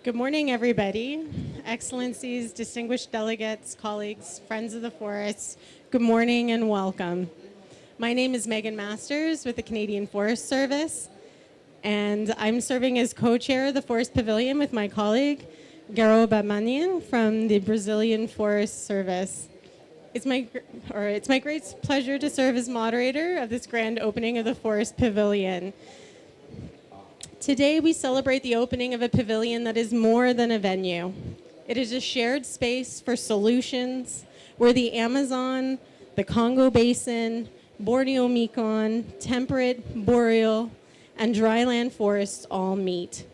Good morning, everybody. Excellencies, distinguished delegates, colleagues, friends of the forest, good morning and welcome. My name is Megan Masters with the Canadian Forest Service, and I'm serving as co-chair of the Forest Pavilion with my colleague, Garo Bamanian from the Brazilian Forest Service. It's my great pleasure to serve as moderator of this grand opening of the Forest Pavilion. Today, we celebrate the opening of a pavilion that is more than a venue. It is a shared space for solutions where the Amazon, the Congo Basin, Borneo Mekong, temperate, boreal, and dryland forests all meet.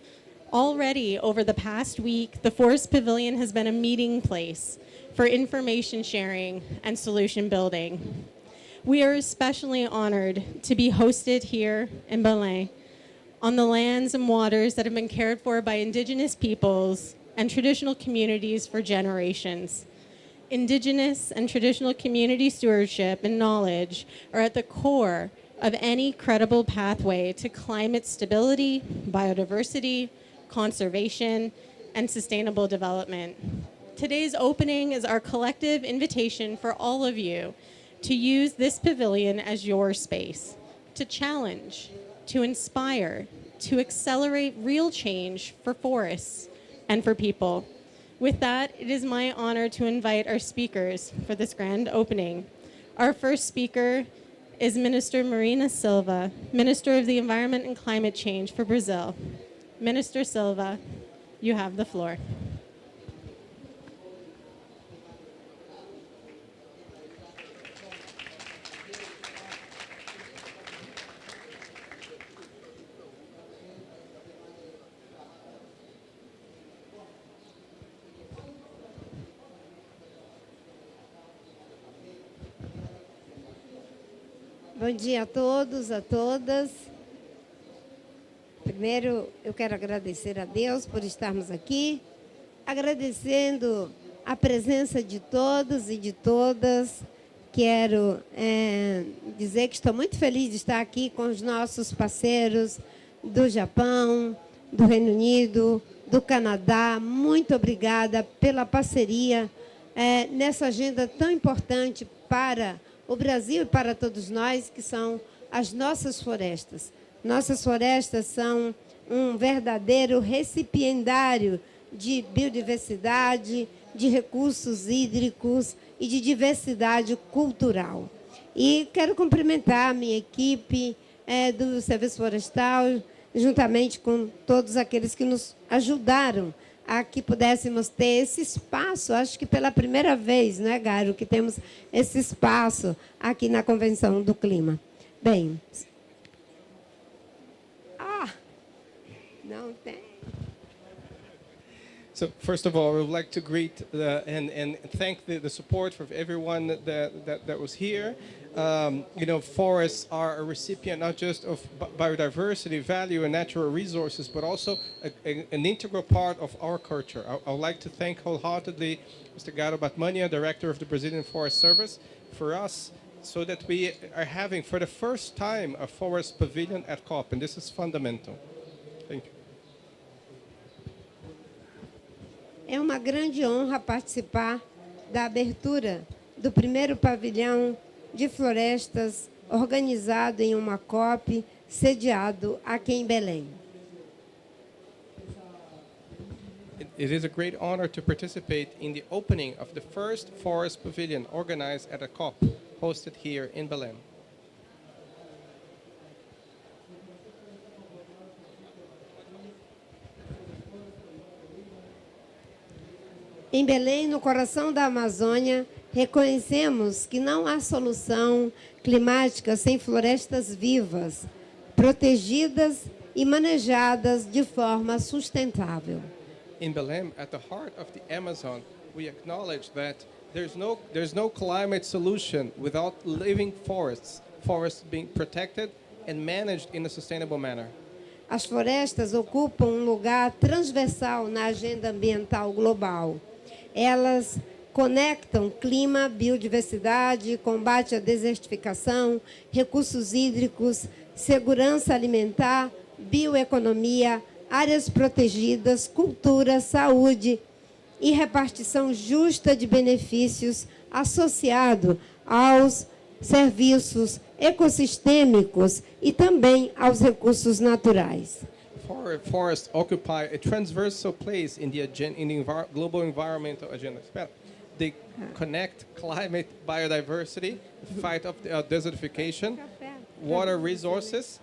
Already, over the past week, the Forest Pavilion has been a meeting place for information sharing and solution building. We are especially honored to be hosted here in Belém, on the lands and waters that have been cared for by Indigenous peoples and traditional communities for generations. Indigenous and traditional community stewardship and knowledge are at the core of any credible pathway to climate stability, biodiversity, conservation, and sustainable development. Today's opening is our collective invitation for all of you to use this pavilion as your space, to challenge, to inspire, to accelerate real change for forests and for people. With that, it is my honor to invite our speakers for this grand opening. Our first speaker is Minister Marina Silva, Minister of the Environment and Climate Change for Brazil. Minister Silva, you have the floor. Bom dia a todos, a todas. Primeiro, eu quero agradecer a Deus por estarmos aqui, agradecendo a presença de todos e de todas. Quero dizer que estou muito feliz de estar aqui com os nossos parceiros do Japão, do Reino Unido, do Canadá. Muito obrigada pela parceria nessa agenda tão importante para o Brasil e para todos nós, que são as nossas florestas. Nossas florestas são um verdadeiro recipiendário de biodiversidade, de recursos hídricos e de diversidade cultural. E quero cumprimentar a minha equipe do Serviço Florestal, juntamente com todos aqueles que nos ajudaram a que pudéssemos ter esse espaço, acho que pela primeira vez, né, Garo, que temos esse espaço aqui na Convenção do Clima. Bem, não tem. So first of all, I would like to greet and thank the support for everyone that was here. You know, forests are a recipient not just of biodiversity, value, and natural resources, but also an integral part of our culture. I would like to thank wholeheartedly Mr. Garo Bamanian, Director of the Brazilian Forest Service, for us, so that we are having, for the first time, a forest pavilion at COP, and this is fundamental. Thank you. É uma grande honra participar da abertura do primeiro pavilhão de florestas organizado em uma COP, sediado aqui em Belém. It is a great honor to participate in the opening of the first forest pavilion organized at a COP, hosted here in Belém. Em Belém, no coração da Amazônia, reconhecemos que não há solução climática sem florestas vivas, protegidas e manejadas de forma sustentável. In Belém, at the heart of the Amazon, we acknowledge that there's no climate solution without living forests being protected and managed in a sustainable manner. As florestas ocupam um lugar transversal na agenda ambiental global. Elas conectam clima, biodiversidade, combate à desertificação, recursos hídricos, segurança alimentar, bioeconomia, áreas protegidas, cultura, saúde e repartição justa de benefícios associado aos serviços ecossistêmicos e também aos recursos naturais. Forests occupy a transversal place in the global environmental agenda. They connect climate, biodiversity, fight of desertification, water resources,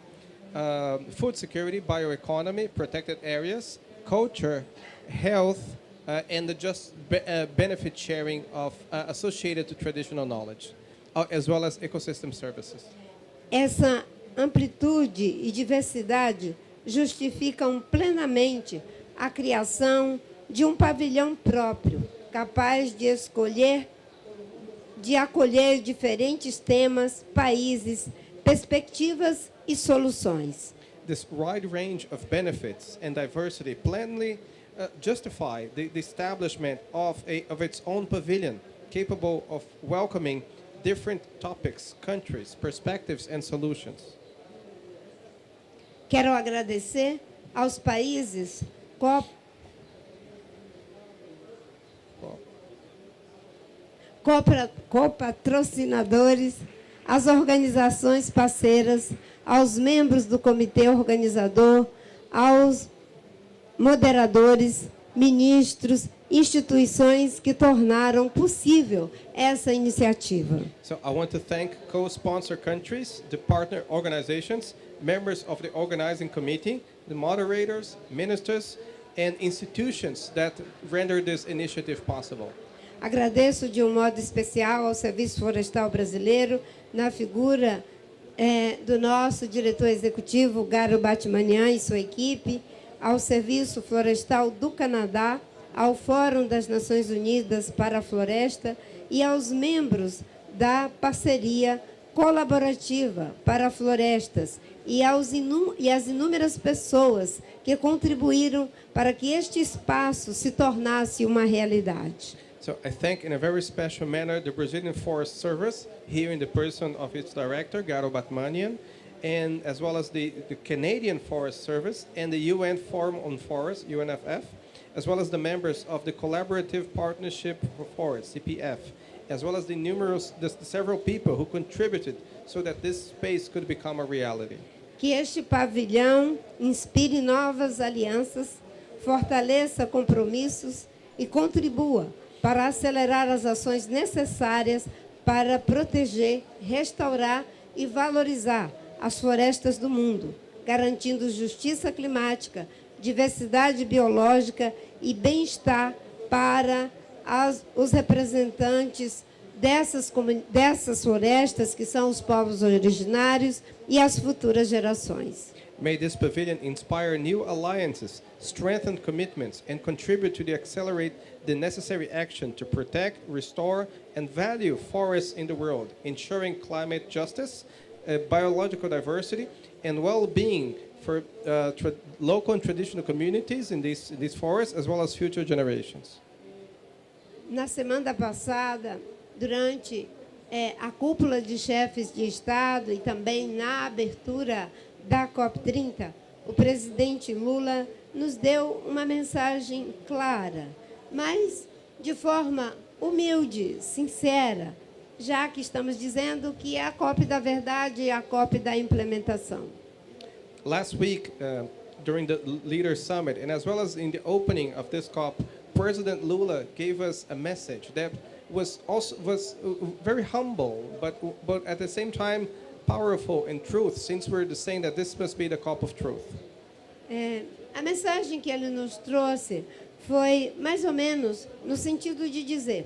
food security, bioeconomy, protected areas, culture, health, and the just benefit sharing of associated to traditional knowledge, as well as ecosystem services. Essa amplitude e diversidade justificam plenamente a criação de um pavilhão próprio, capaz de acolher diferentes temas, países, perspectivas e soluções. This wide range of benefits and diversity plainly justify the establishment of its own pavilion, capable of welcoming different topics, countries, perspectives, and solutions. Quero agradecer aos países copatrocinadores, às organizações parceiras, aos membros do comitê organizador, aos moderadores, ministros, instituições que tornaram possível essa iniciativa. So I want to thank co-sponsor countries, the partner organizations, members of the organizing committee, the moderators, ministers, and institutions that render this initiative possible. Agradeço de um modo especial ao Serviço Florestal Brasileiro, na figura do nosso diretor executivo, Garo Batmanian, e sua equipe, ao Serviço Florestal do Canadá, ao Fórum das Nações Unidas para a Floresta e aos membros da parceria colaborativa para florestas e às inúmeras pessoas que contribuíram para que este espaço se tornasse uma realidade. So I thank in a very special manner the Brazilian Forest Service, here in the person of its director, Garo Batmanian, and as well as the Canadian Forest Service and the UN Forum on Forests, UNFF, as well as the members of the Collaborative Partnership for Forests, CPF, as well as the several people who contributed so that this space could become a reality. Que este pavilhão inspire novas alianças, fortaleça compromissos e contribua para acelerar as ações necessárias para proteger, restaurar e valorizar as florestas do mundo, garantindo justiça climática, diversidade biológica e bem-estar para os representantes dessas florestas, que são os povos originários, e as futuras gerações. May this pavilion inspire new alliances, strengthen commitments, and contribute to accelerate the necessary action to protect, restore, and value forests in the world, ensuring climate justice, biological diversity, and well-being for local and traditional communities in these forests, as well as future generations. Na semana passada, durante a cúpula de chefes de Estado e também na abertura da COP30, o presidente Lula nos deu uma mensagem clara, mas de forma humilde, sincera, já que estamos dizendo que é a COP da verdade e a COP da implementação. Last week, during the Leaders Summit, and as well as in the opening of this COP, President Lula gave us a message that was very humble, but at the same time powerful in truth, since we're saying that this must be the COP of truth. A mensagem que ele nos trouxe foi mais ou menos no sentido de dizer: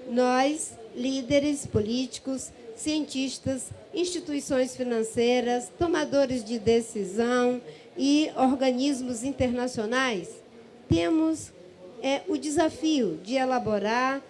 nós, líderes políticos, cientistas, instituições financeiras, tomadores de decisão e organismos internacionais, temos o desafio de elaborar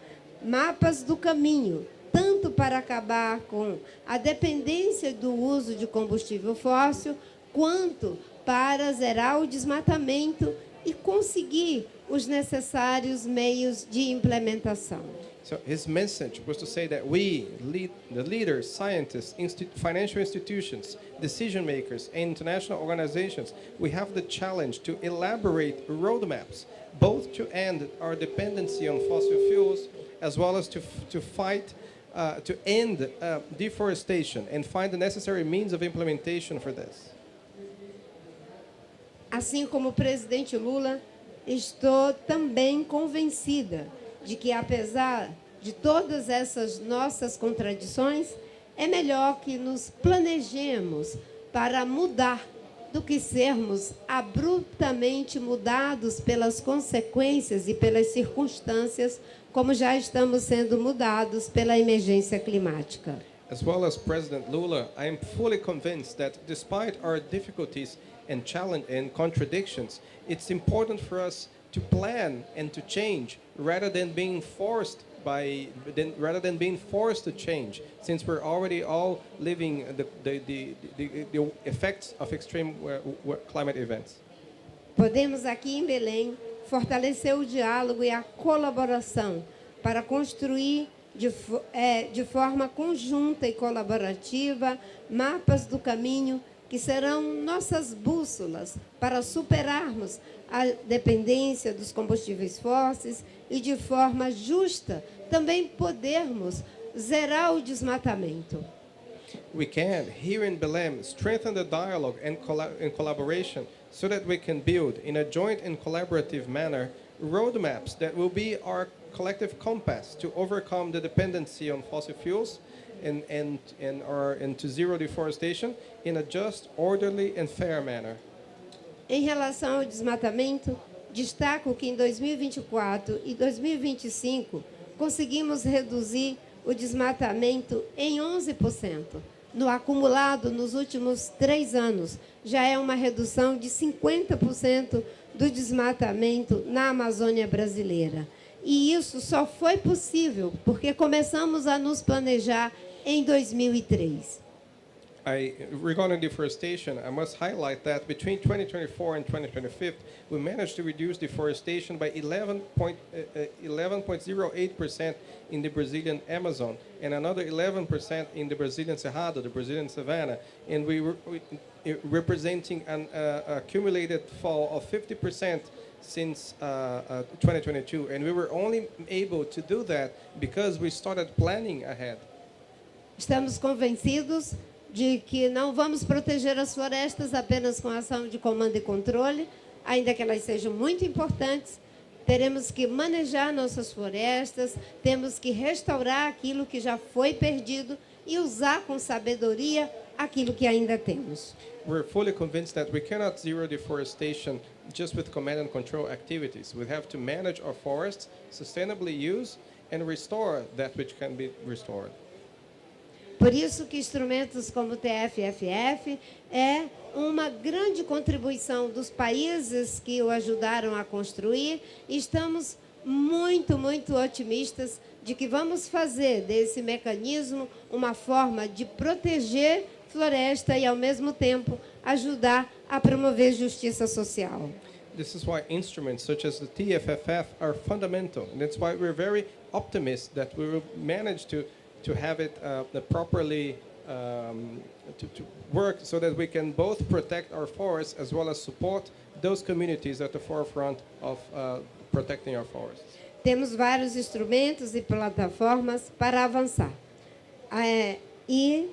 mapas do caminho, tanto para acabar com a dependência do uso de combustível fóssil, quanto para zerar o desmatamento e conseguir os necessários meios de implementação. So his message was to say that we, the leaders, scientists, financial institutions, decision makers, and international organizations, we have the challenge to elaborate roadmaps, both to end our dependency on fossil fuels, as well as to fight, to end deforestation and find the necessary means of implementation for this. Assim como o presidente Lula, estou também convencida de que, apesar de todas essas nossas contradições, é melhor que nos planejemos para mudar do que sermos abruptamente mudados pelas consequências e pelas circunstâncias, como já estamos sendo mudados pela emergência climática. As well as President Lula, I am fully convinced that despite our difficulties and challenge and contradictions, it's important for us to plan and to change rather than being forced to change, since we're already all living the effects of extreme climate events. Podemos aqui em Belém fortalecer o diálogo e a colaboração para construir de forma conjunta e colaborativa mapas do caminho que serão nossas bússolas para superarmos a dependência dos combustíveis fósseis e, de forma justa, também podermos zerar o desmatamento. We can, here in Belém, strengthen the dialogue and collaboration so that we can build, in a joint and collaborative manner, roadmaps that will be our collective compass to overcome the dependency on fossil fuels and to zero deforestation in a just, orderly and fair manner. Em relação ao desmatamento, destaco que em 2024 e 2025 conseguimos reduzir o desmatamento em 11%. No acumulado, nos últimos 3 anos, já é uma redução de 50% do desmatamento na Amazônia brasileira. E isso só foi possível porque começamos a nos planejar em 2003. Regarding deforestation, I must highlight that between 2024 and 2025, we managed to reduce deforestation by 11.08% in the Brazilian Amazon and another 11% in the Brazilian Cerrado, the Brazilian savanna, and representing an accumulated fall of 50% since 2022. And we were only able to do that because we started planning ahead. Estamos convencidos de que não vamos proteger as florestas apenas com a ação de comando e controle, ainda que elas sejam muito importantes. Teremos que manejar nossas florestas, temos que restaurar aquilo que já foi perdido e usar com sabedoria aquilo que ainda temos. We're fully convinced that we cannot zero deforestation just with command and control activities. We have to manage our forests, sustainably use and restore that which can be restored. Por isso que instrumentos como o TFFF é uma grande contribuição dos países que o ajudaram a construir. E estamos muito, muito otimistas de que vamos fazer desse mecanismo uma forma de proteger floresta e, ao mesmo tempo, ajudar a promover justiça social. This is why instruments such as the TFFF are fundamental. And that's why we're very optimistic that we will manage to have it properly to work so that we can both protect our forests as well as support those communities at the forefront of protecting our forests. Temos vários instrumentos e plataformas para avançar. E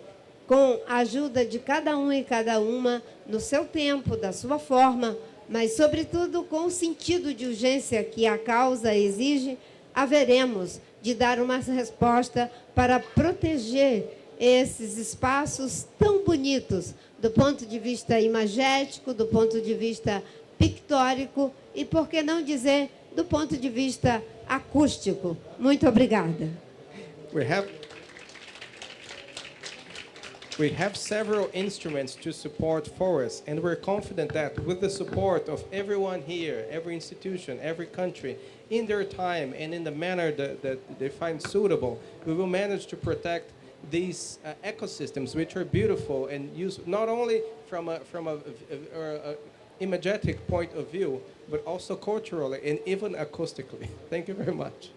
com a ajuda de cada um e cada uma, no seu tempo, da sua forma, mas, sobretudo, com o sentido de urgência que a causa exige, haveremos de dar uma resposta para proteger esses espaços tão bonitos, do ponto de vista imagético, do ponto de vista pictórico e, por que não dizer, do ponto de vista acústico. Muito obrigada. We have several instruments to support forests, and we're confident that with the support of everyone here, every institution, every country, in their time and in the manner that they find suitable, we will manage to protect these ecosystems, which are beautiful and used not only from a imagetic point of view, but also culturally and even acoustically. Thank you very much.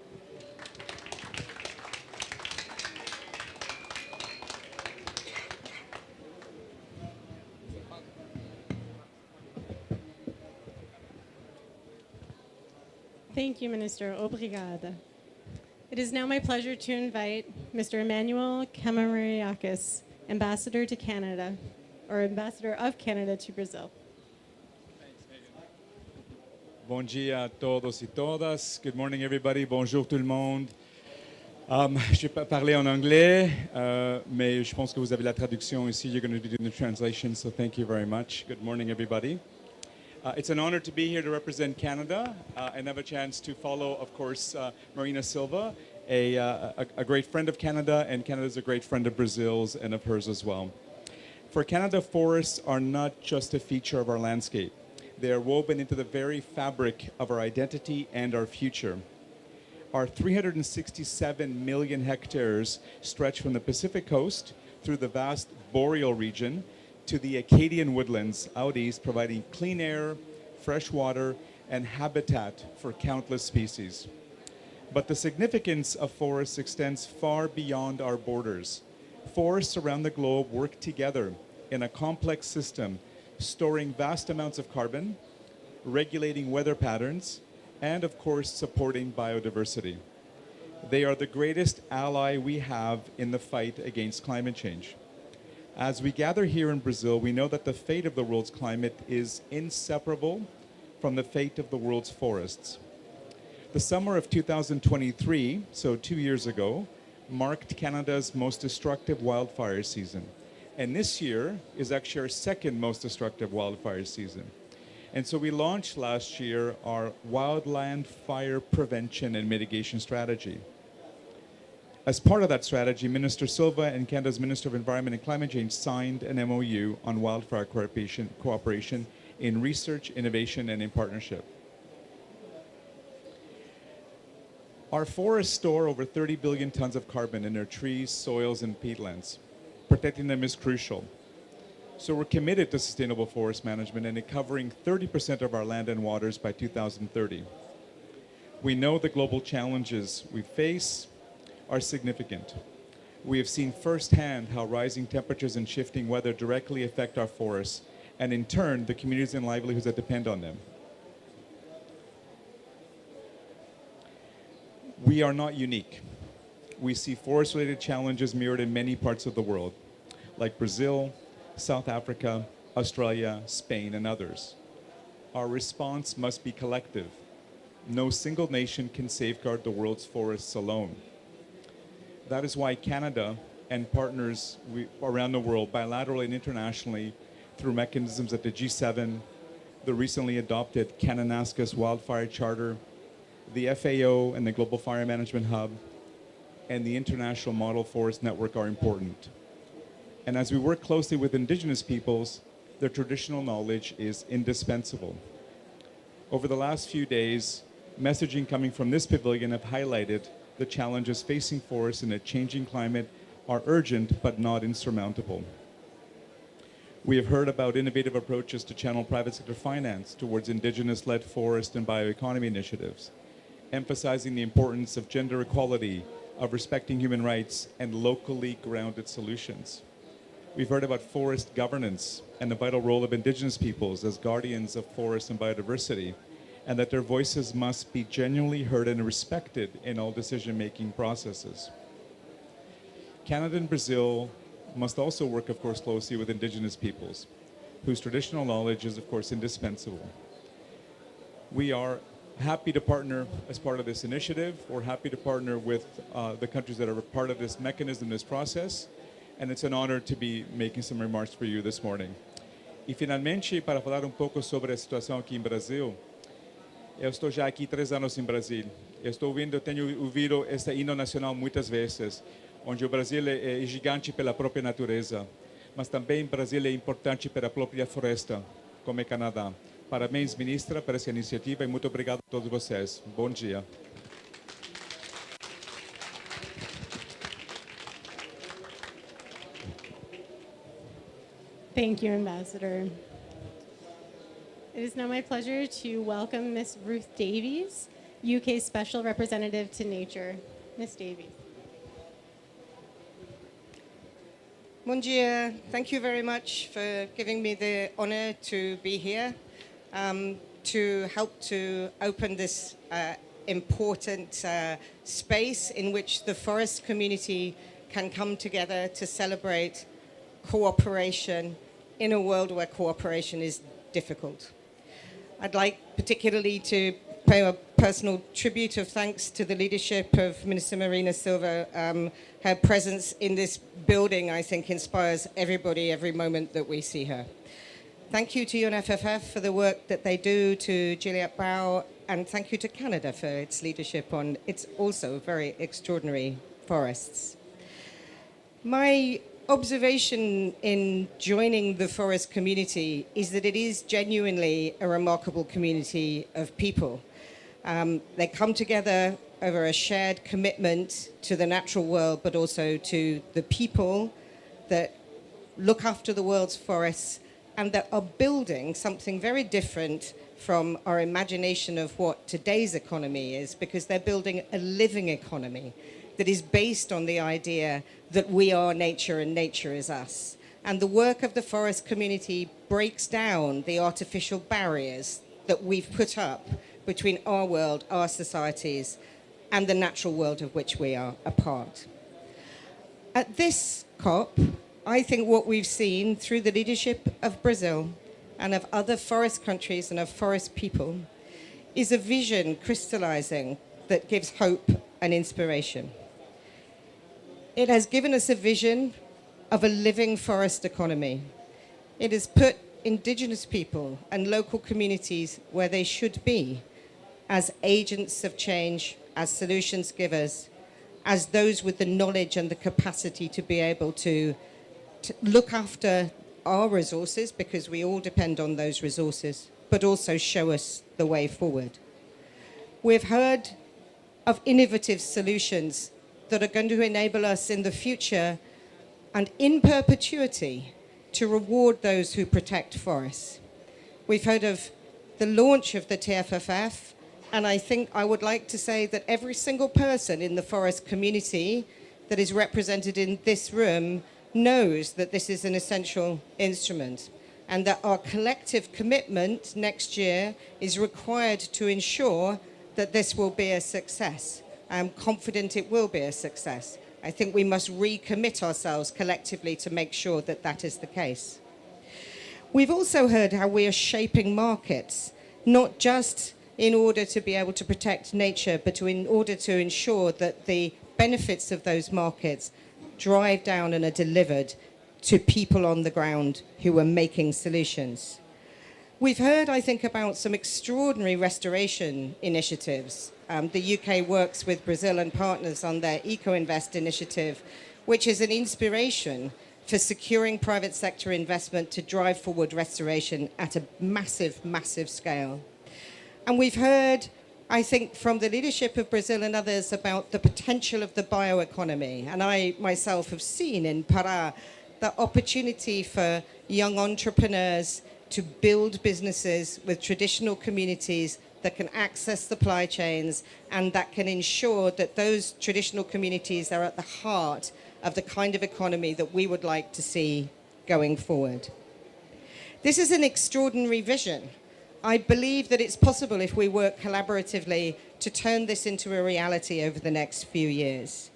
Thank you, Minister. Obrigada. It is now my pleasure to invite Mr. Emmanuel Kamariakis, Ambassador to Canada, or Ambassador of Canada to Brazil. Bom dia a todos e todas. Good morning, everybody. Bonjour tout le monde. Je vais pas parler en anglais, mais je pense que vous avez la traduction ici. You're going to be doing the translation, so thank you very much. Good morning, everybody. It's an honor to be here to represent Canada and have a chance to follow, of course, Marina Silva, a great friend of Canada, and Canada's a great friend of Brazil's and of hers as well. For Canada, forests are not just a feature of our landscape. They are woven into the very fabric of our identity and our future. Our 367 million hectares stretch from the Pacific coast through the vast boreal region to the Acadian woodlands out east, providing clean air, fresh water, and habitat for countless species. But the significance of forests extends far beyond our borders. Forests around the globe work together in a complex system, storing vast amounts of carbon, regulating weather patterns, and of course supporting biodiversity. They are the greatest ally we have in the fight against climate change. As we gather here in Brazil, we know that the fate of the world's climate is inseparable from the fate of the world's forests. The summer of 2023, so 2 years ago, marked Canada's most destructive wildfire season. And this year is actually our second most destructive wildfire season. And so we launched last year our Wildland Fire Prevention and Mitigation Strategy. As part of that strategy, Minister Silva and Canada's Minister of Environment and Climate Change signed an MOU on wildfire cooperation in research, innovation, and in partnership. Our forests store over 30 billion tons of carbon in their trees, soils, and peatlands. Protecting them is crucial. So we're committed to sustainable forest management and in covering 30% of our land and waters by 2030. We know the global challenges we face are significant. We have seen firsthand how rising temperatures and shifting weather directly affect our forests, and in turn, the communities and livelihoods that depend on them. We are not unique. We see forest-related challenges mirrored in many parts of the world, like Brazil, South Africa, Australia, Spain, and others. Our response must be collective. No single nation can safeguard the world's forests alone. That is why Canada and partners around the world, bilaterally and internationally, through mechanisms at the G7, the recently adopted Kananaskis Wildfire Charter, the FAO and the Global Fire Management Hub, and the International Model Forest Network are important. And as we work closely with Indigenous peoples, their traditional knowledge is indispensable. Over the last few days, messaging coming from this pavilion have highlighted the challenges facing forests in a changing climate are urgent but not insurmountable. We have heard about innovative approaches to channel private sector finance towards Indigenous-led forest and bioeconomy initiatives, emphasizing the importance of gender equality, of respecting human rights, and locally grounded solutions. We've heard about forest governance and the vital role of Indigenous peoples as guardians of forests and biodiversity, and that their voices must be genuinely heard and respected in all decision-making processes. Canada and Brazil must also work, of course, closely with Indigenous peoples, whose traditional knowledge is, of course, indispensable. We are happy to partner as part of this initiative. We're happy to partner with the countries that are a part of this mechanism, this process, and it's an honor to be making some remarks for you this morning. E finalmente, para falar pouco sobre a situação aqui em Brasil, eu estou já aqui 3 anos em Brasil. Tenho ouvido este hino nacional muitas vezes, onde o Brasil é gigante pela própria natureza, mas também o Brasil é importante pela própria floresta, como é Canadá. Parabéns, ministra, por essa iniciativa e muito obrigado a todos vocês. Bom dia. Thank you, Ambassador. It is now my pleasure to welcome Ms. Ruth Davies, UK Special Representative to Nature. Ms. Davies. Bom dia. Thank you very much for giving me the honor to be here. to help to open this important space in which the forest community can come together to celebrate cooperation in a world where cooperation is difficult. I'd like particularly to pay a personal tribute of thanks to the leadership of Minister Marina Silva. Her presence in this building, I think, inspires everybody every moment that we see her. Thank you to UNFF for the work that they do, to Juliette, Biao, and thank you to Canada for its leadership on its also very extraordinary forests. My observation in joining the forest community is that it is genuinely a remarkable community of people. They come together over a shared commitment to the natural world, but also to the people that look after the world's forests and that are building something very different from our imagination of what today's economy is, because they're building a living economy that is based on the idea that we are nature and nature is us. And the work of the forest community breaks down the artificial barriers that we've put up between our world, our societies, and the natural world of which we are a part. At this COP, I think what we've seen through the leadership of Brazil and of other forest countries and of forest people is a vision crystallizing that gives hope and inspiration. It has given us a vision of a living forest economy. It has put indigenous people and local communities where they should be, as agents of change, as solutions givers, as those with the knowledge and the capacity to be able to look after our resources, because we all depend on those resources, but also show us the way forward. We've heard of innovative solutions that are going to enable us in the future and in perpetuity to reward those who protect forests. We've heard of the launch of the TFFF, and I think I would like to say that every single person in the forest community that is represented in this room knows that this is an essential instrument and that our collective commitment next year is required to ensure that this will be a success. I'm confident it will be a success. I think we must recommit ourselves collectively to make sure that that is the case. We've also heard how we are shaping markets, not just in order to be able to protect nature, but in order to ensure that the benefits of those markets drive down and are delivered to people on the ground who are making solutions. We've heard, I think, about some extraordinary restoration initiatives. The UK works with Brazil and partners on their Eco-Invest initiative, which is an inspiration for securing private sector investment to drive forward restoration at a massive, massive scale. And we've heard, I think, from the leadership of Brazil and others about the potential of the bioeconomy. And I myself have seen in Pará the opportunity for young entrepreneurs to build businesses with traditional communities that can access supply chains and that can ensure that those traditional communities are at the heart of the kind of economy that we would like to see going forward. This is an extraordinary vision. I believe that it's possible, if we work collaboratively, to turn this into a reality over the next few years.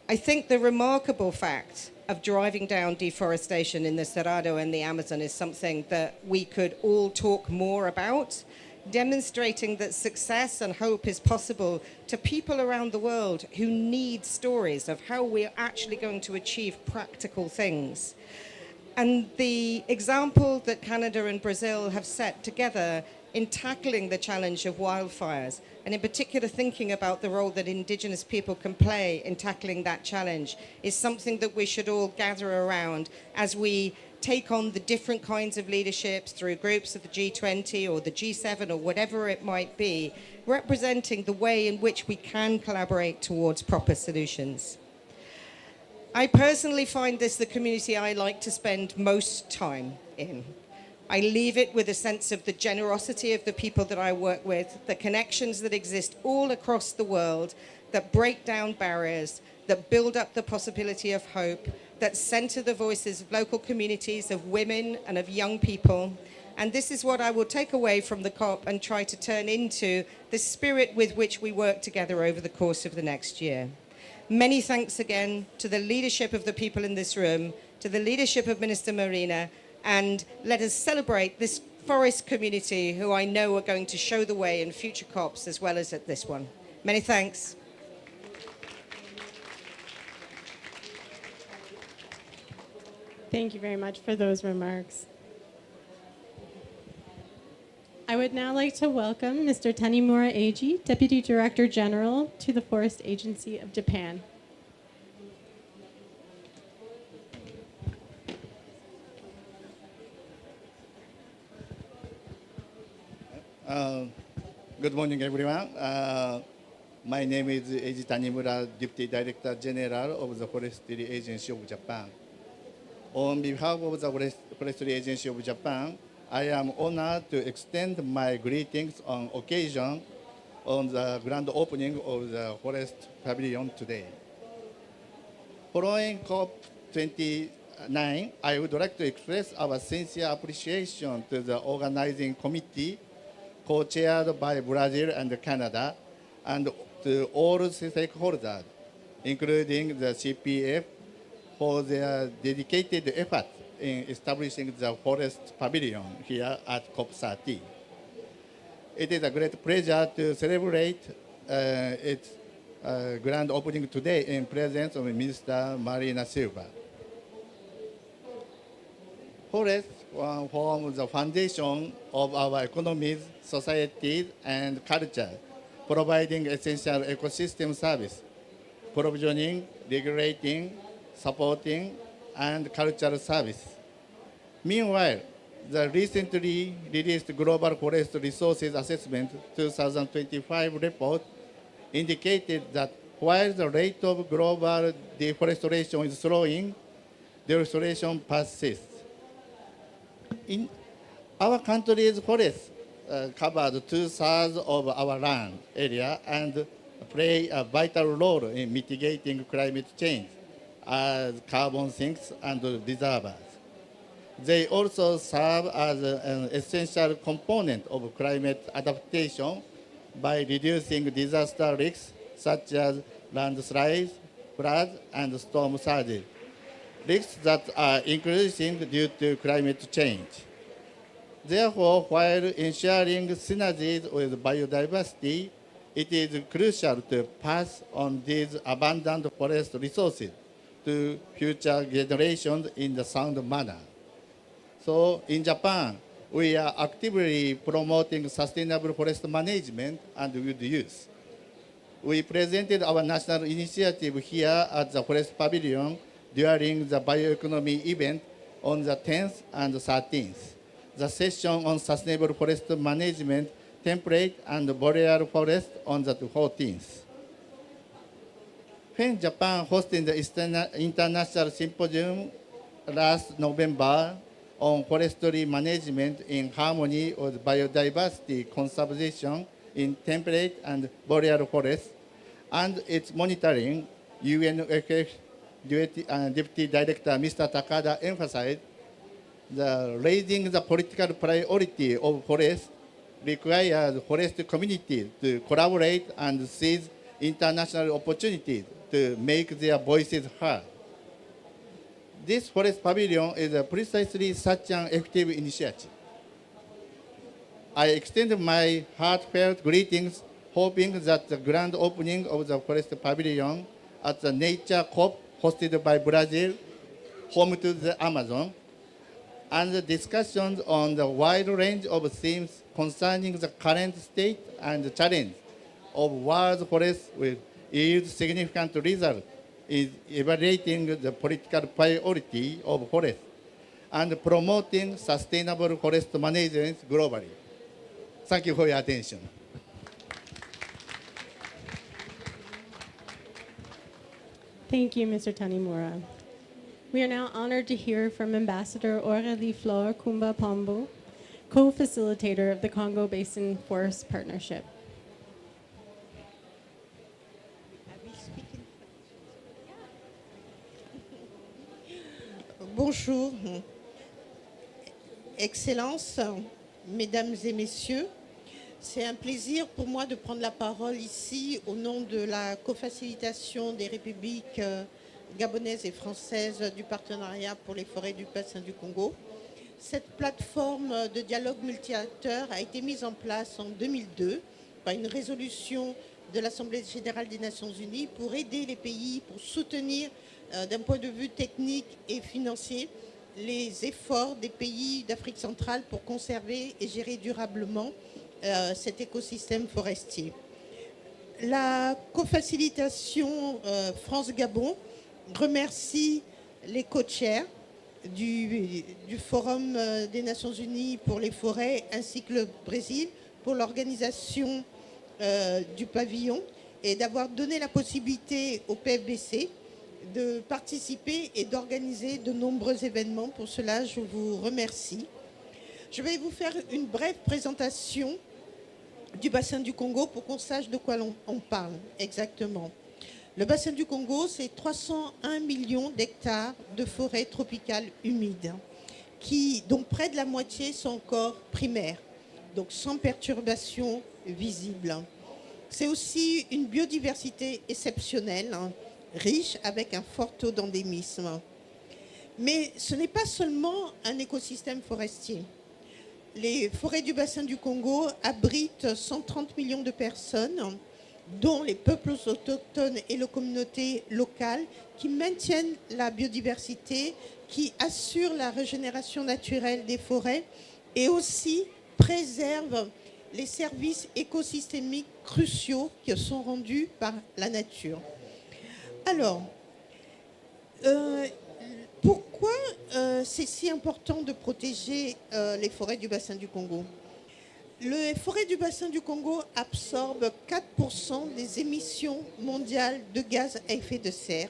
I think the remarkable fact of driving down deforestation in the Cerrado and the Amazon is something that we could all talk more about, demonstrating that success and hope is possible to people around the world who need stories of how we're actually going to achieve practical things. And the example that Canada and Brazil have set together in tackling the challenge of wildfires, and in particular thinking about the role that Indigenous people can play in tackling that challenge, is something that we should all gather around as we take on the different kinds of leaderships through groups of the G20 or the G7 or whatever it might be, representing the way in which we can collaborate towards proper solutions. I personally find this the community I like to spend most time in. I leave it with a sense of the generosity of the people that I work with, the connections that exist all across the world, that break down barriers, that build up the possibility of hope, that center the voices of local communities, of women and of young people, And this is what I will take away from the COP and try to turn into the spirit with which we work together over the course of the next year. Many thanks again to the leadership of the people in this room, to the leadership of Minister Marina, and let us celebrate this forest community who I know are going to show the way in future COPs as well as at this one. Many thanks. Thank you very much for those remarks. I would now like to welcome Mr. Tanimura Eiji, Deputy Director General to the Forest Agency of Japan. Good morning, everyone. My name is Eiji Tanimura, Deputy Director General of the Forestry Agency of Japan. On behalf of the Forestry Agency of Japan, I am honored to extend my greetings on occasion on the grand opening of the Forest Pavilion today. Following COP29, I would like to express our sincere appreciation to the organizing committee co-chaired by Brazil and Canada, and to all stakeholders, including the CPF, for their dedicated effort in establishing the Forest Pavilion here at COP30. It is a great pleasure to celebrate its grand opening today in presence of Minister Marina Silva. Forests form the foundation of our economies, societies, and culture, providing essential ecosystem service, provisioning, regulating, supporting, and cultural service. Meanwhile, the recently released Global Forest Resources Assessment 2025 report indicated that while the rate of global deforestation is slowing, deforestation persists. In our country's forests cover 2/3 of our land area and play a vital role in mitigating climate change as carbon sinks and reservoirs. They also serve as an essential component of climate adaptation by reducing disaster risks such as landslides, floods, and storm surges, risks that are increasing due to climate change. Therefore, while ensuring synergies with biodiversity, it is crucial to pass on these abundant forest resources to future generations in a sound manner. So in Japan, we are actively promoting sustainable forest management and wood use. We presented our national initiative here at the Forest Pavilion during the bioeconomy event on the 10th and 13th. The session on sustainable forest management temperate and boreal forest on the 14th. When Japan hosted the International Symposium last November on forestry management in harmony with biodiversity conservation in temperate and boreal forests, and its monitoring, UNFF Deputy Director Mr. Takada emphasized the raising the political priority of forests requires forest communities to collaborate and seize international opportunities to make their voices heard. This Forest Pavilion is precisely such an effective initiative. I extend my heartfelt greetings, hoping that the grand opening of the Forest Pavilion at the Nature COP hosted by Brazil, home to the Amazon, and the discussions on the wide range of themes concerning the current state and challenge of world forests will yield significant results in evaluating the political priority of forests and promoting sustainable forest management globally. Thank you for your attention. Thank you, Mr. Tanimura. We are now honored to hear from Ambassador Aurélie Flore Koumba Pambo, Co-Facilitator of the Congo Basin Forest Partnership. Bonjour. Excellences, Mesdames et Messieurs, c'est un plaisir pour moi de prendre la parole ici au nom de la co-facilitation des républiques gabonaises et françaises du partenariat pour les forêts du bassin du Congo. Cette plateforme de dialogue multi-acteurs a été mise en place en 2002 par une résolution de l'Assemblée générale des Nations unies pour aider les pays, pour soutenir d'un point de vue technique et financier les efforts des pays d'Afrique centrale pour conserver et gérer durablement cet écosystème forestier. La co-facilitation France-Gabon remercie les co-chairs du Forum des Nations Unies pour les forêts ainsi que le Brésil pour l'organisation du pavillon et d'avoir donné la possibilité au PFC de participer et d'organiser de nombreux événements. Pour cela, je vous remercie. Je vais vous faire une brève présentation du bassin du Congo pour qu'on sache de quoi on parle exactement. Le bassin du Congo, c'est 301 millions d'hectares de forêts tropicales humides, dont près de la moitié sont encore primaires, donc sans perturbation visible. C'est aussi une biodiversité exceptionnelle, riche, avec un fort taux d'endémisme. Mais ce n'est pas seulement un écosystème forestier. Les forêts du bassin du Congo abritent 130 millions de personnes, dont les peuples autochtones et les communautés locales, qui maintiennent la biodiversité, qui assurent la régénération naturelle des forêts et aussi préservent les services écosystémiques cruciaux qui sont rendus par la nature. Alors, pourquoi c'est si important de protéger les forêts du bassin du Congo? Les forêts du bassin du Congo absorbent 4% des émissions mondiales de gaz à effet de serre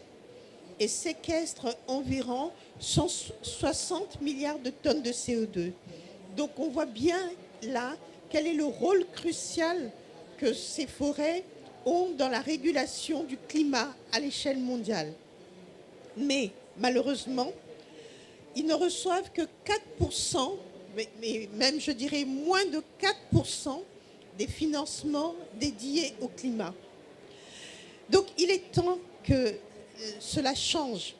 et séquestrent environ 160 milliards de tonnes de CO2. Donc on voit bien là quel est le rôle crucial que ces forêts ont dans la régulation du climat à l'échelle mondiale. Mais malheureusement, ils ne reçoivent que 4%, mais même je dirais moins de 4% des financements dédiés au climat. Donc il est temps que cela change,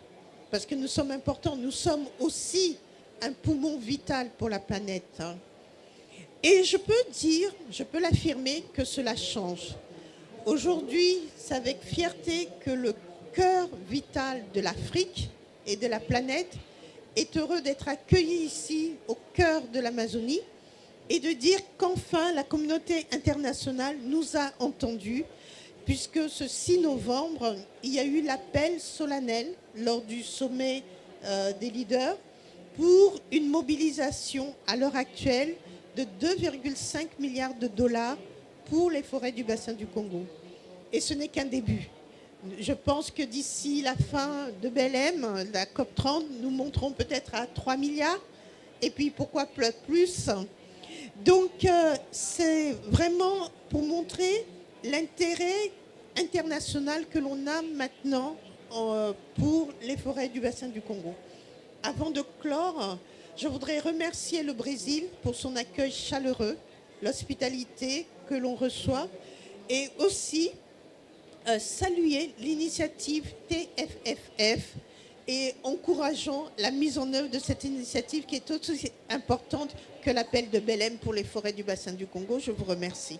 parce que nous sommes importants, nous sommes aussi un poumon vital pour la planète. Et je peux l'affirmer que cela change. Aujourd'hui, c'est avec fierté que le cœur vital de l'Afrique et de la planète est heureux d'être accueilli ici au cœur de l'Amazonie et de dire qu'enfin la communauté internationale nous a entendus, puisque ce 6 novembre, il y a eu l'appel solennel lors du sommet des leaders pour une mobilisation à l'heure actuelle de 2,5 milliards de dollars pour les forêts du bassin du Congo. Et ce n'est qu'un début. Je pense que d'ici la fin de Belém, la COP30, nous monterons peut-être à 3 milliards, et puis pourquoi plus. Donc c'est vraiment pour montrer l'intérêt international que l'on a maintenant pour les forêts du bassin du Congo. Avant de clore, je voudrais remercier le Brésil pour son accueil chaleureux, l'hospitalité que l'on reçoit, et aussi saluer l'initiative TFFF et encourageant la mise en œuvre de cette initiative qui est aussi importante que l'appel de Belém pour les forêts du bassin du Congo. Je vous remercie.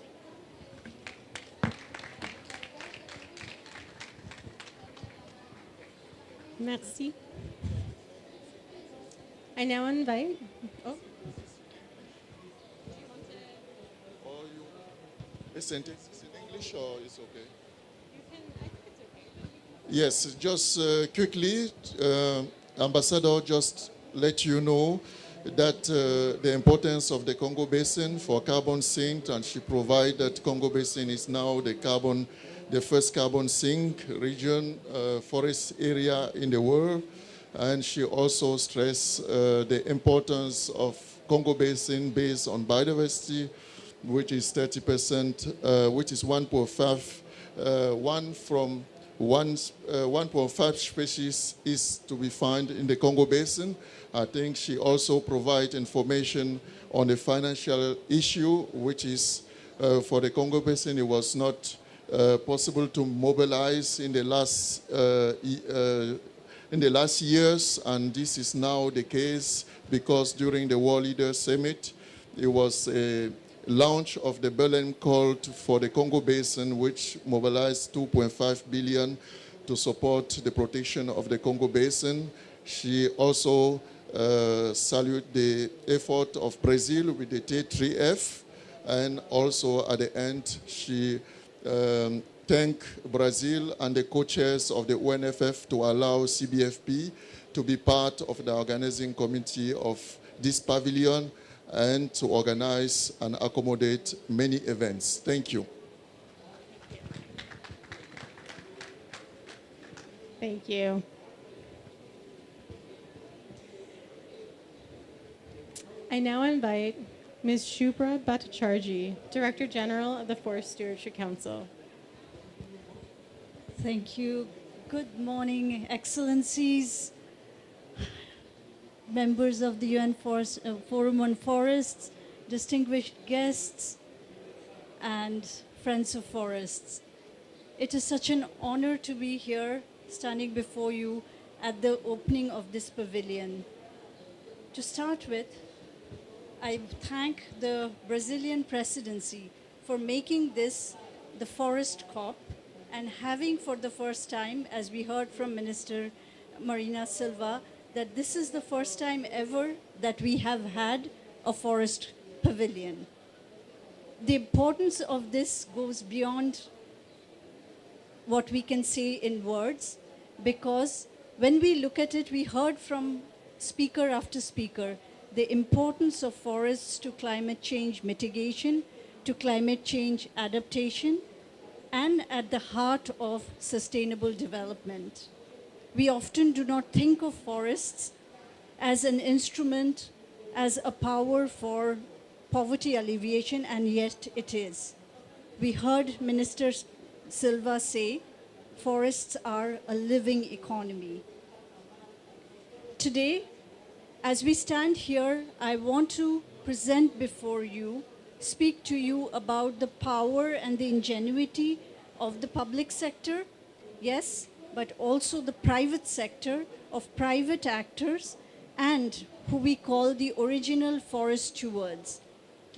Merci. I now invite. Oh. Listen, is it English or it's okay? Yes, just quickly, Ambassador, just let you know that the importance of the Congo Basin for carbon sink, and she provided that Congo Basin is now the first carbon sink region, forest area in the world. And she also stressed the importance of Congo Basin based on biodiversity, which is 30%, which is 1.5, one from 1.5 species is to be found in the Congo Basin. I think she also provides information on the financial issue, which is for the Congo Basin, it was not possible to mobilize in the last years, and this is now the case because during the World Leaders Summit, it was a launch of the Belém call for the Congo Basin, which mobilized 2.5 billion to support the protection of the Congo Basin. She also salute the effort of Brazil with the T3F, and also at the end, she thank Brazil and the co-chairs of the UNFF to allow CBFP to be part of the organizing committee of this pavilion and to organize and accommodate many events. Thank you. Thank you. I now invite Ms. Subhra Bhattacharjee, Director General of the Forest Stewardship Council. Thank you. Good morning, Excellencies, members of the UN Forum on Forests, distinguished guests, and friends of forests. It is such an honor to be here, standing before you at the opening of this pavilion. To start with, I thank the Brazilian presidency for making this the Forest COP and having for the first time, as we heard from Minister Marina Silva, that this is the first time ever that we have had a forest pavilion. The importance of this goes beyond what we can say in words, because when we look at it, we heard from speaker after speaker the importance of forests to climate change mitigation, to climate change adaptation, and at the heart of sustainable development. We often do not think of forests as an instrument, as a power for poverty alleviation, and yet it is. We heard Minister Silva say, forests are a living economy. Today, as we stand here, I want to present before you, speak to you about the power and the ingenuity of the public sector, yes, but also the private sector of private actors and who we call the original forest stewards,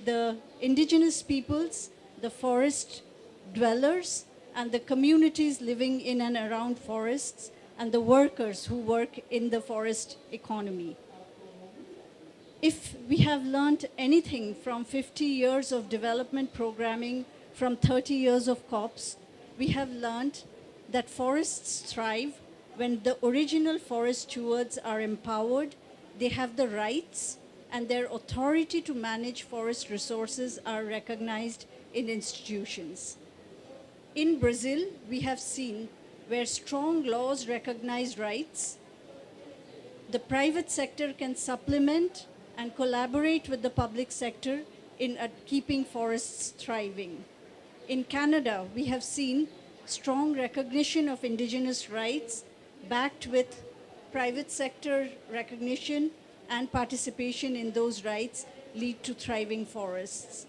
the indigenous peoples, the forest dwellers, and the communities living in and around forests, and the workers who work in the forest economy. If we have learned anything from 50 years of development programming, from 30 years of COPs, we have learned that forests thrive when the original forest stewards are empowered, they have the rights, and their authority to manage forest resources are recognized in institutions. In Brazil, we have seen where strong laws recognize rights, the private sector can supplement and collaborate with the public sector in keeping forests thriving. In Canada, we have seen strong recognition of indigenous rights backed with private sector recognition and participation in those rights lead to thriving forests.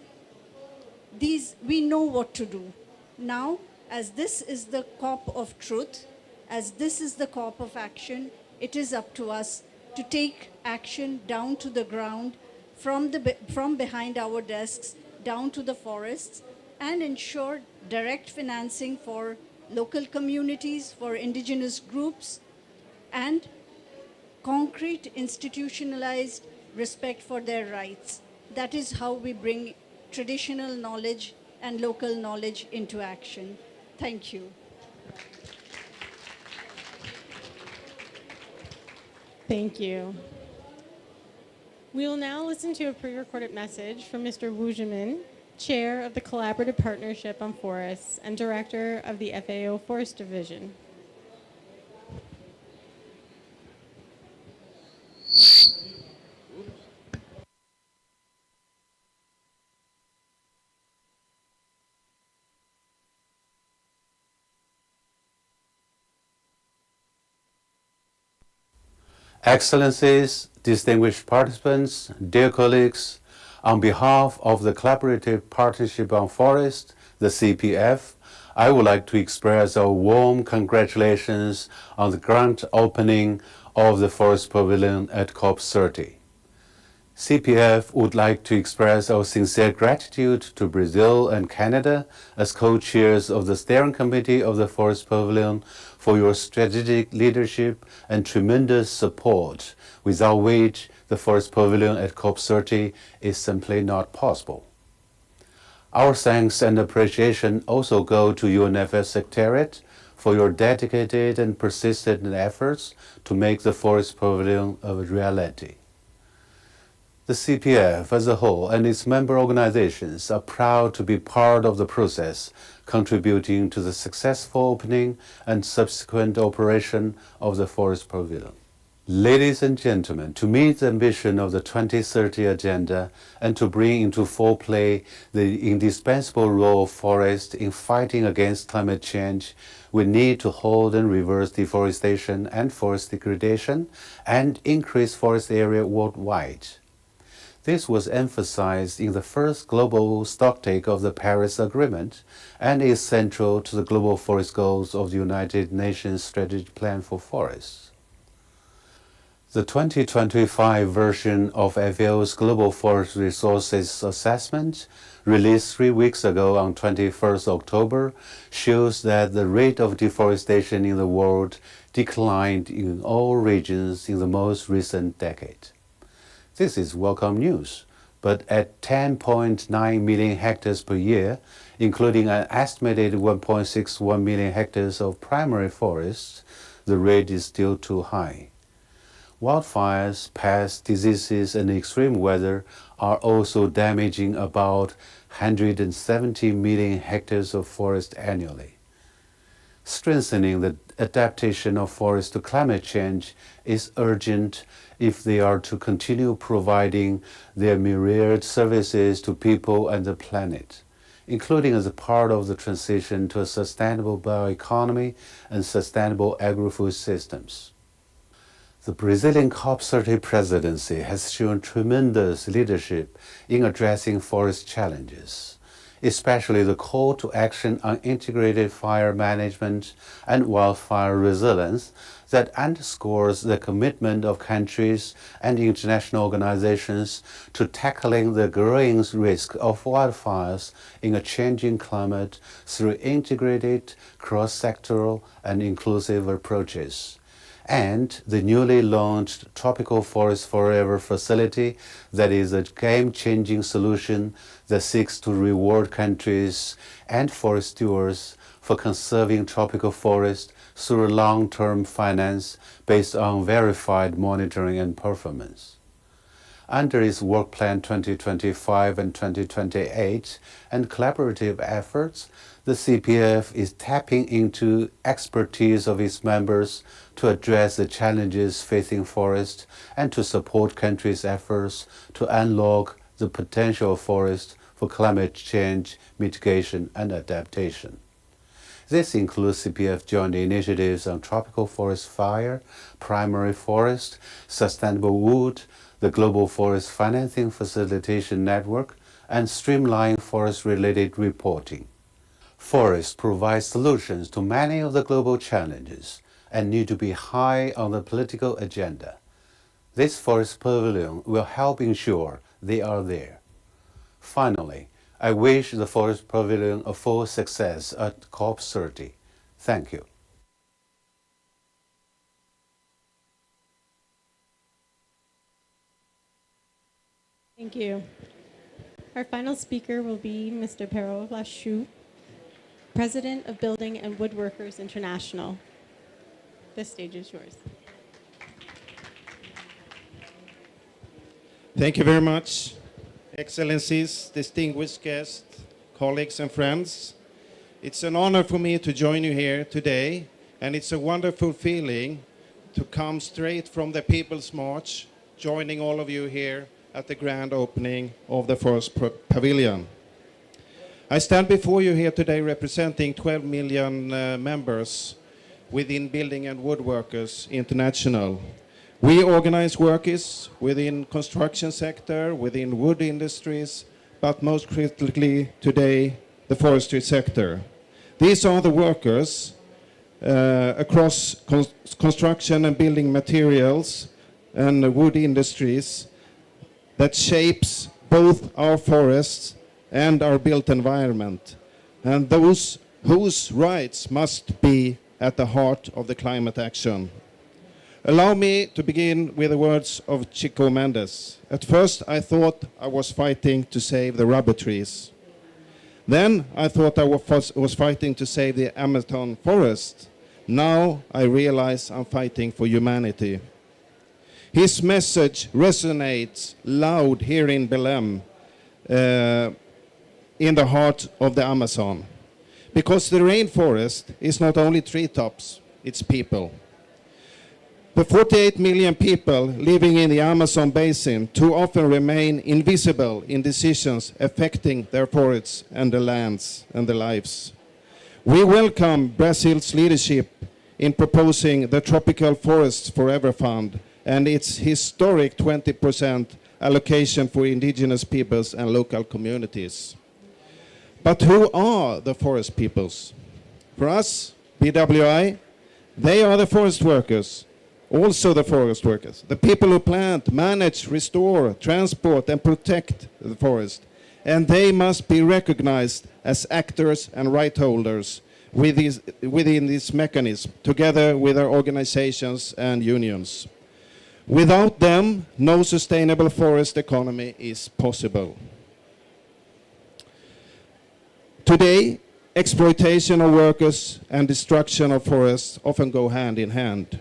We know what to do. Now, as this is the COP of truth, as this is the COP of action, it is up to us to take action down to the ground, from behind our desks, down to the forests, and ensure direct financing for local communities, for indigenous groups, and concrete institutionalized respect for their rights. That is how we bring traditional knowledge and local knowledge into action. Thank you. Thank you. We will now listen to a pre-recorded message from Mr. Zhimin, Chair of the Collaborative Partnership on Forests and Director of the FAO Forest Division. Excellencies, distinguished participants, dear colleagues, on behalf of the Collaborative Partnership on Forest, the CPF, I would like to express our warm congratulations on the grand opening of the Forest Pavilion at COP30. CPF would like to express our sincere gratitude to Brazil and Canada as co-chairs of the steering committee of the Forest Pavilion for your strategic leadership and tremendous support, without which the Forest Pavilion at COP30 is simply not possible. Our thanks and appreciation also go to UNFF Secretariat for your dedicated and persistent efforts to make the Forest Pavilion a reality. The CPF as a whole and its member organizations are proud to be part of the process, contributing to the successful opening and subsequent operation of the Forest Pavilion. Ladies and gentlemen, to meet the ambition of the 2030 Agenda and to bring into full play the indispensable role of forest in fighting against climate change, we need to halt and reverse deforestation and forest degradation and increase forest area worldwide. This was emphasized in the first global stocktake of the Paris Agreement and is central to the global forest goals of the United Nations Strategic Plan for Forests. The 2025 version of FAO's Global Forest Resources Assessment, released 3 weeks ago on 21st October, shows that the rate of deforestation in the world declined in all regions in the most recent decade. This is welcome news, but at 10.9 million hectares per year, including an estimated 1.61 million hectares of primary forests, the rate is still too high. Wildfires, pests, diseases, and extreme weather are also damaging about 170 million hectares of forest annually. Strengthening the adaptation of forests to climate change is urgent if they are to continue providing their myriad services to people and the planet, including as a part of the transition to a sustainable bioeconomy and sustainable agri-food systems. The Brazilian COP30 presidency has shown tremendous leadership in addressing forest challenges, especially the call to action on integrated fire management and wildfire resilience that underscores the commitment of countries and international organizations to tackling the growing risk of wildfires in a changing climate through integrated, cross-sectoral, and inclusive approaches. And the newly launched Tropical Forest Forever facility that is a game-changing solution that seeks to reward countries and forest stewards for conserving tropical forests through long-term finance based on verified monitoring and performance. Under its Work Plan 2025 and 2028 and collaborative efforts, the CPF is tapping into expertise of its members to address the challenges facing forests and to support countries' efforts to unlock the potential of forests for climate change mitigation and adaptation. This includes CPF joint initiatives on tropical forest fire, primary forest, sustainable wood, the Global Forest Financing Facilitation Network, and streamlined forest-related reporting. Forests provide solutions to many of the global challenges and need to be high on the political agenda. This Forest Pavilion will help ensure they are there. Finally, I wish the Forest Pavilion a full success at COP30. Thank you. Thank you. Our final speaker will be Mr. Pero Lashu, President of Building and Woodworkers International. The stage is yours. Thank you very much, Excellencies, distinguished guests, colleagues and friends. It's an honor for me to join you here today, and it's a wonderful feeling to come straight from the People's March, joining all of you here at the grand opening of the Forest Pavilion. I stand before you here today representing 12 million members within Building and Woodworkers International, We organize workers within construction sector, within wood industries, but most critically today, the forestry sector. These are the workers across construction and building materials and wood industries that shapes both our forests and our built environment, and those whose rights must be at the heart of the climate action. Allow me to begin with the words of Chico Mendes. At first I thought I was fighting to save the rubber trees. Then I thought I was fighting to save the Amazon forest. Now I realize I'm fighting for humanity. His message resonates loud here in Belém, in the heart of the Amazon. Because the rainforest is not only treetops, it's people. The 48 million people living in the Amazon basin too often remain invisible in decisions affecting their forests and the lands and the lives. We welcome Brazil's leadership in proposing the Tropical Forests Forever Fund and its historic 20% allocation for indigenous peoples and local communities. But who are the forest peoples? For us, BWI, they are the forest workers, also the forest workers, the people who plant, manage, restore, transport and protect the forest. And they must be recognized as actors and right holders within this mechanism, together with our organizations and unions. Without them, no sustainable forest economy is possible. Today, exploitation of workers and destruction of forests often go hand in hand.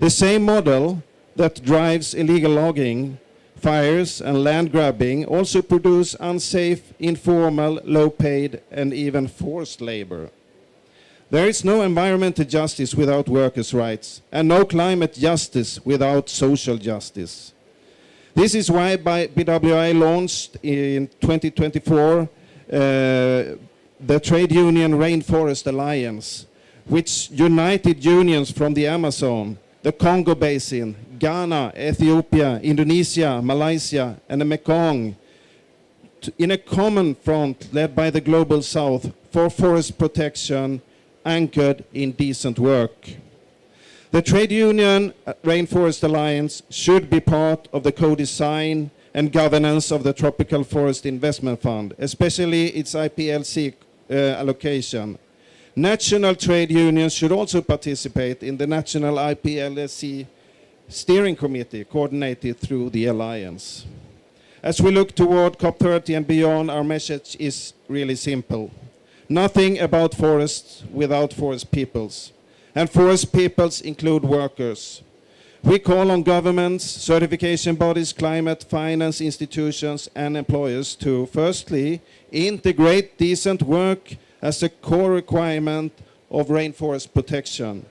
The same model that drives illegal logging, fires and land grabbing also produce unsafe, informal, low-paid and even forced labor. There is no environmental justice without workers' rights, and no climate justice without social justice. This is why BWI launched in 2024 the trade union Rainforest Alliance, which united unions from the Amazon, the Congo Basin, Ghana, Ethiopia, Indonesia, Malaysia, and the Mekong in a common front led by the Global South for forest protection anchored in decent work. The trade union Rainforest Alliance should be part of the co-design and governance of the Tropical Forest Investment Fund, especially its IPLC allocation. National trade unions should also participate in the National IPLC Steering Committee, coordinated through the Alliance. As we look toward COP30 and beyond, our message is really simple. Nothing about forests without forest peoples. And forest peoples include workers. We call on governments, certification bodies, climate finance institutions, and employers to, firstly, integrate decent work as a core requirement of rainforest protection.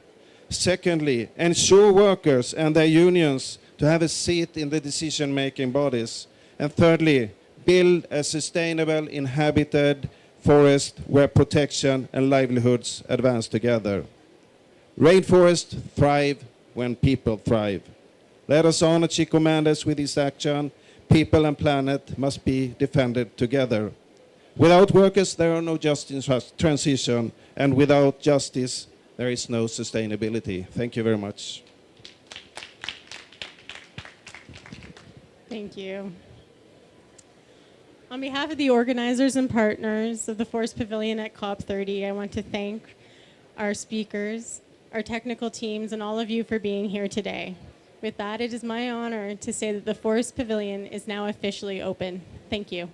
Secondly, ensure workers and their unions to have a seat in the decision-making bodies. And thirdly, build a sustainable, inhabited forest where protection and livelihoods advance together. Rainforests thrive when people thrive. Let us honor Chico Mendes with this action. People and planet must be defended together. Without workers, there are no justice transition, and without justice, there is no sustainability. Thank you very much. Thank you. On behalf of the organizers and partners of the Forest Pavilion at COP30, I want to thank our speakers, our technical teams, and all of you for being here today. With that, it is my honor to say that the Forest Pavilion is now officially open. Thank you.